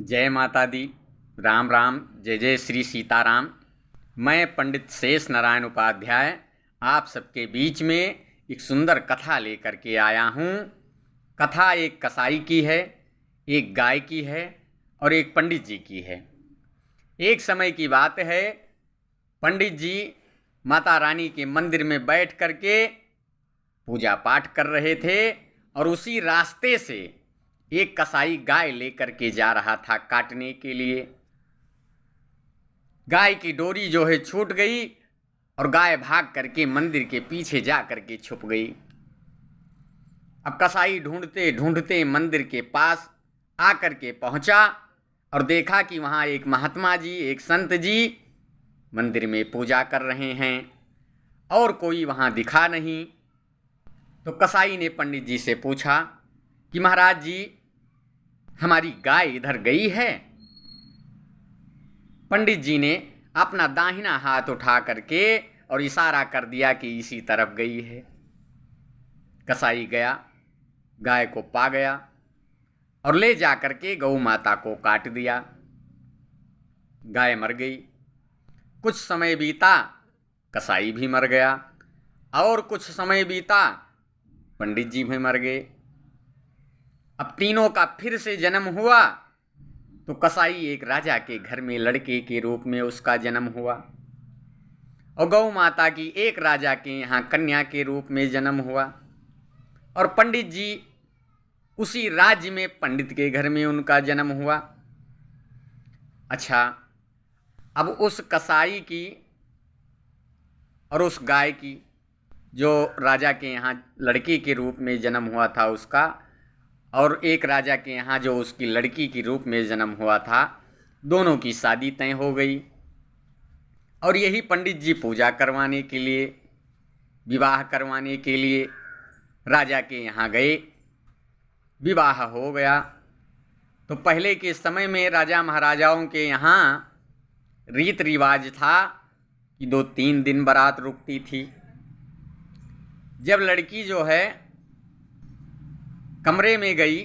जय माता दी। राम राम। जय जय श्री सीताराम। मैं पंडित शेष नारायण उपाध्याय आप सबके बीच में एक सुंदर कथा लेकर के आया हूँ। कथा एक कसाई की है, एक गाय की है और एक पंडित जी की है। एक समय की बात है, पंडित जी माता रानी के मंदिर में बैठ करके पूजा पाठ कर रहे थे और उसी रास्ते से एक कसाई गाय लेकर के जा रहा था काटने के लिए। गाय की डोरी जो है छूट गई और गाय भाग करके मंदिर के पीछे जा करके छुप गई। अब कसाई ढूंढते ढूंढते मंदिर के पास आकर के पहुंचा और देखा कि वहां एक महात्मा जी, एक संत जी मंदिर में पूजा कर रहे हैं और कोई वहां दिखा नहीं। तो कसाई ने पंडित जी से पूछा कि महाराज जी, हमारी गाय इधर गई है? पंडित जी ने अपना दाहिना हाथ उठा करके और इशारा कर दिया कि इसी तरफ गई है। कसाई गया, गाय को पा गया और ले जा करके गौ माता को काट दिया। गाय मर गई। कुछ समय बीता, कसाई भी मर गया और कुछ समय बीता, पंडित जी भी मर गए। अब तीनों का फिर से जन्म हुआ तो कसाई एक राजा के घर में लड़के के रूप में उसका जन्म हुआ और गौ माता की एक राजा के यहाँ कन्या के रूप में जन्म हुआ और पंडित जी उसी राज्य में पंडित के घर में उनका जन्म हुआ। अच्छा, अब उस कसाई की और उस गाय की, जो राजा के यहाँ लड़की के रूप में जन्म हुआ था उसका, और एक राजा के यहाँ जो उसकी लड़की के रूप में जन्म हुआ था, दोनों की शादी तय हो गई। और यही पंडित जी पूजा करवाने के लिए, विवाह करवाने के लिए राजा के यहाँ गए। विवाह हो गया। तो पहले के समय में राजा महाराजाओं के यहाँ रीत रिवाज था कि 2-3 दिन बारात रुकती थी। जब लड़की जो है कमरे में गई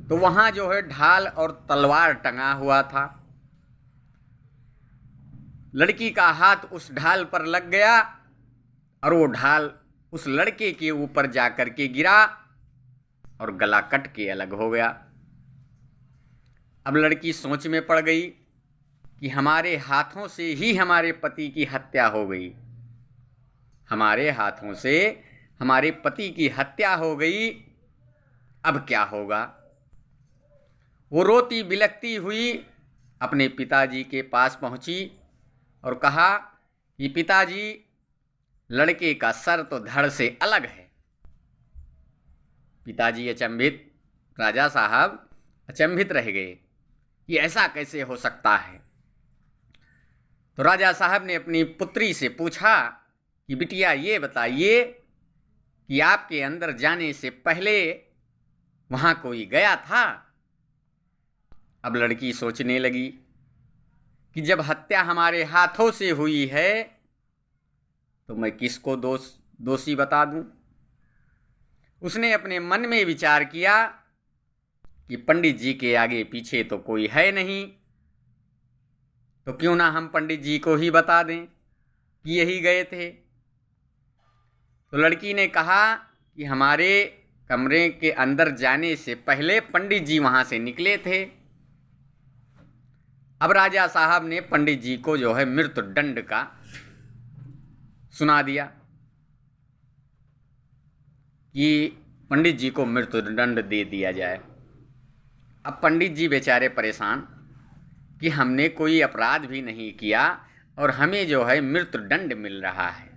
तो वहां जो है ढाल और तलवार टंगा हुआ था। लड़की का हाथ उस ढाल पर लग गया और वो ढाल उस लड़के के ऊपर जाकर के गिरा और गला कट के अलग हो गया। अब लड़की सोच में पड़ गई कि हमारे हाथों से ही हमारे पति की हत्या हो गई, हमारे हाथों से हमारे पति की हत्या हो गई, अब क्या होगा। वो रोती बिलखती हुई अपने पिताजी के पास पहुंची और कहा कि पिताजी, लड़के का सर तो धड़ से अलग है। पिताजी अचंभित, राजा साहब अचंभित रह गए कि ऐसा कैसे हो सकता है। तो राजा साहब ने अपनी पुत्री से पूछा कि बिटिया, ये बताइए कि आपके अंदर जाने से पहले वहां कोई गया था? अब लड़की सोचने लगी कि जब हत्या हमारे हाथों से हुई है तो मैं किसको दोषी बता दूं। उसने अपने मन में विचार किया कि पंडित जी के आगे पीछे तो कोई है नहीं, तो क्यों ना हम पंडित जी को ही बता दें कि यही गए थे। तो लड़की ने कहा कि हमारे कमरे के अंदर जाने से पहले पंडित जी वहां से निकले थे। अब राजा साहब ने पंडित जी को जो है मृत्यु दंड का सुना दिया कि पंडित जी को मृत्यु दंड दे दिया जाए। अब पंडित जी बेचारे परेशान कि हमने कोई अपराध भी नहीं किया और हमें जो है मृत्यु दंड मिल रहा है।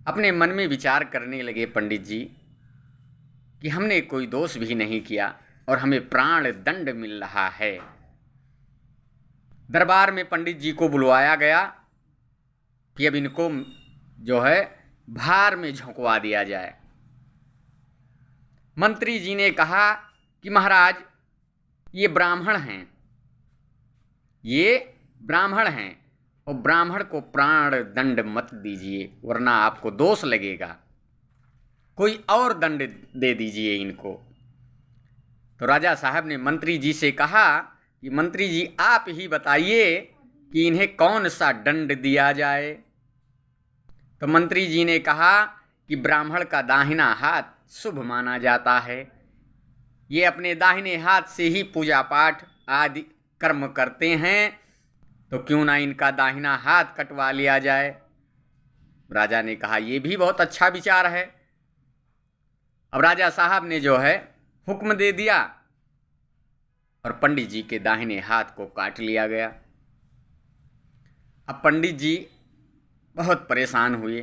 अपने मन में विचार करने लगे पंडित जी कि हमने कोई दोष भी नहीं किया और हमें प्राण दंड मिल रहा है। दरबार में पंडित जी को बुलवाया गया कि अब इनको जो है भार में झोंकवा दिया जाए। मंत्री जी ने कहा कि महाराज, ये ब्राह्मण हैं, ये ब्राह्मण हैं और ब्राह्मण को प्राण दंड मत दीजिए वरना आपको दोष लगेगा, कोई और दंड दे दीजिए इनको। तो राजा साहब ने मंत्री जी से कहा कि मंत्री जी आप ही बताइए कि इन्हें कौन सा दंड दिया जाए। तो मंत्री जी ने कहा कि ब्राह्मण का दाहिना हाथ शुभ माना जाता है, ये अपने दाहिने हाथ से ही पूजा पाठ आदि कर्म करते हैं, तो क्यों ना इनका दाहिना हाथ कटवा लिया जाए। राजा ने कहा ये भी बहुत अच्छा विचार है। अब राजा साहब ने जो है हुक्म दे दिया और पंडित जी के दाहिने हाथ को काट लिया गया। अब पंडित जी बहुत परेशान हुए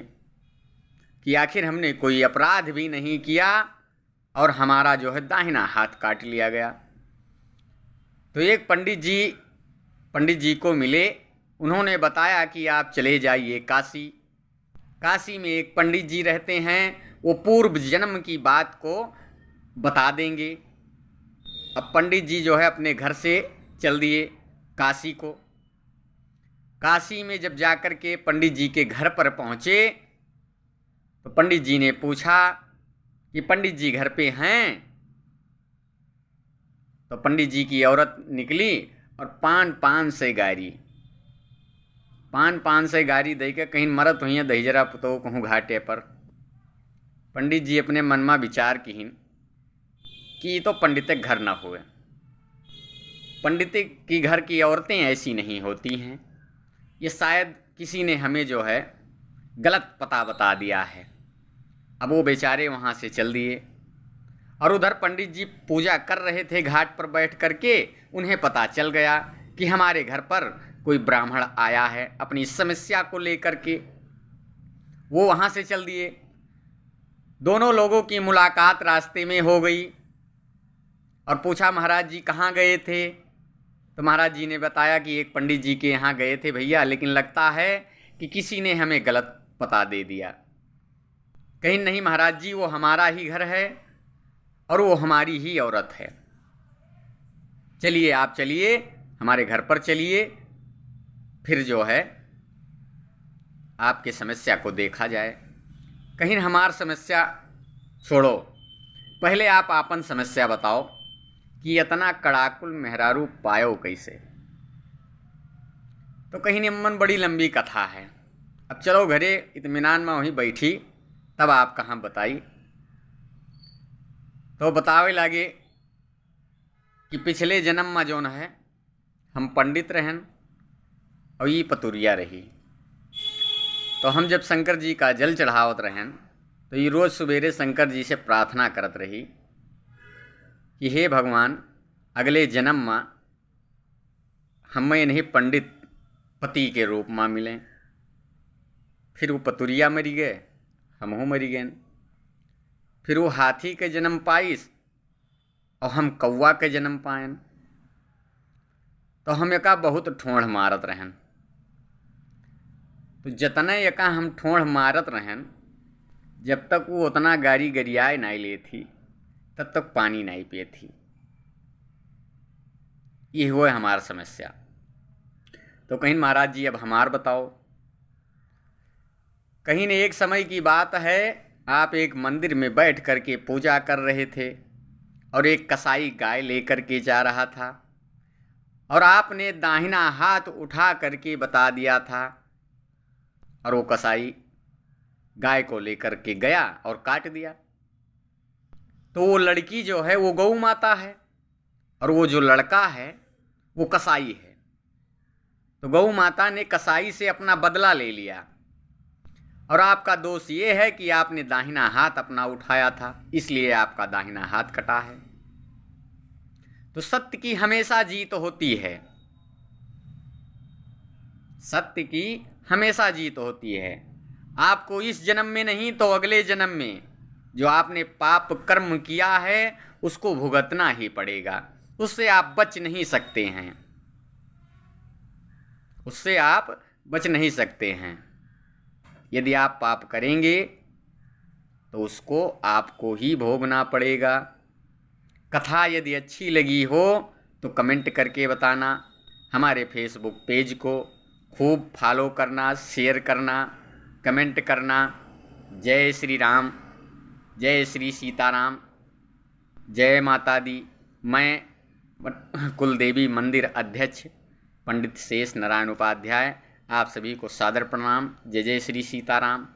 कि आखिर हमने कोई अपराध भी नहीं किया और हमारा जो है दाहिना हाथ काट लिया गया। तो एक पंडित जी को मिले, उन्होंने बताया कि आप चले जाइए काशी। काशी में एक पंडित जी रहते हैं, वो पूर्व जन्म की बात को बता देंगे। अब पंडित जी जो है अपने घर से चल दिए काशी को। काशी में जब जाकर के पंडित जी के घर पर पहुँचे तो पंडित जी ने पूछा कि पंडित जी घर पे हैं। तो पंडित जी की औरत निकली और पान से गारी दे के कहीं मरत हुई दही जरा पुतो कहूँ घाटे पर। पंडित जी अपने मन में विचार किहिन कि तो पंडित घर न हुए, पंडित की घर की औरतें ऐसी नहीं होती हैं, ये शायद किसी ने हमें जो है गलत पता बता दिया है। अब वो बेचारे वहाँ से चल दिए और उधर पंडित जी पूजा कर रहे थे घाट पर बैठ करके। उन्हें पता चल गया कि हमारे घर पर कोई ब्राह्मण आया है अपनी समस्या को लेकर के। वो वहाँ से चल दिए। दोनों लोगों की मुलाकात रास्ते में हो गई और पूछा महाराज जी कहाँ गए थे। तो महाराज जी ने बताया कि एक पंडित जी के यहाँ गए थे भैया, लेकिन लगता है कि किसी ने हमें गलत पता दे दिया। कहीं नहीं महाराज जी, वो हमारा ही घर है और वो हमारी ही औरत है। चलिए आप चलिए हमारे घर पर चलिए, फिर जो है आपकी समस्या को देखा जाए। कहीं हमारी समस्या छोड़ो, पहले आप आपन समस्या बताओ कि इतना कड़ाकुल मेहरारू पायो कैसे। तो कहीं निम्मन बड़ी लंबी कथा है। अब चलो घरे इत्मीनान में वहीं बैठी, तब आप कहाँ बताई। तो बतावे लागे कि पिछले जन्म में जोन है हम पंडित रहन और ये पतुरिया रही। तो हम जब शंकर जी का जल चढ़ावत रहन तो ये रोज़ सवेरे शंकर जी से प्रार्थना करत रही कि हे भगवान, अगले जन्म में हमें इन्हें पंडित पति के रूप में मिलें। फिर वो पतुरिया मरी गए, हमहू मरी गए। फिर वो हाथी के जन्म पाइस और हम कौवा के जन्म पायन। तो हम एका बहुत ठोंठ मारत रहन। तो जतने एका हम ठोंठ मारत रहन, जब तक वो उतना गारी गरियाए नहीं ले थी तब तक पानी नहीं पिए थी। ये हुआ हमारा समस्या। तो कहीं महाराज जी अब हमार बताओ। कहीं ने एक समय की बात है, आप एक मंदिर में बैठ कर के पूजा कर रहे थे और एक कसाई गाय लेकर के जा रहा था और आपने दाहिना हाथ उठा करके बता दिया था और वो कसाई गाय को लेकर के गया और काट दिया। तो वो लड़की जो है वो गौ माता है और वो जो लड़का है वो कसाई है। तो गौ माता ने कसाई से अपना बदला ले लिया और आपका दोष ये है कि आपने दाहिना हाथ अपना उठाया था, इसलिए आपका दाहिना हाथ कटा है। तो सत्य की हमेशा जीत होती है, सत्य की हमेशा जीत होती है। आपको इस जन्म में नहीं तो अगले जन्म में जो आपने पाप कर्म किया है उसको भुगतना ही पड़ेगा, उससे आप बच नहीं सकते हैं, उससे आप बच नहीं सकते हैं। यदि आप पाप करेंगे तो उसको आपको ही भोगना पड़ेगा। कथा यदि अच्छी लगी हो तो कमेंट करके बताना। हमारे फेसबुक पेज को खूब फॉलो करना, शेयर करना, कमेंट करना। जय श्री राम, जय श्री सीताराम, जय माता दी। मैं कुलदेवी मंदिर अध्यक्ष पंडित शेष नारायण उपाध्याय आप सभी को सादर प्रणाम। जय जय श्री सीताराम।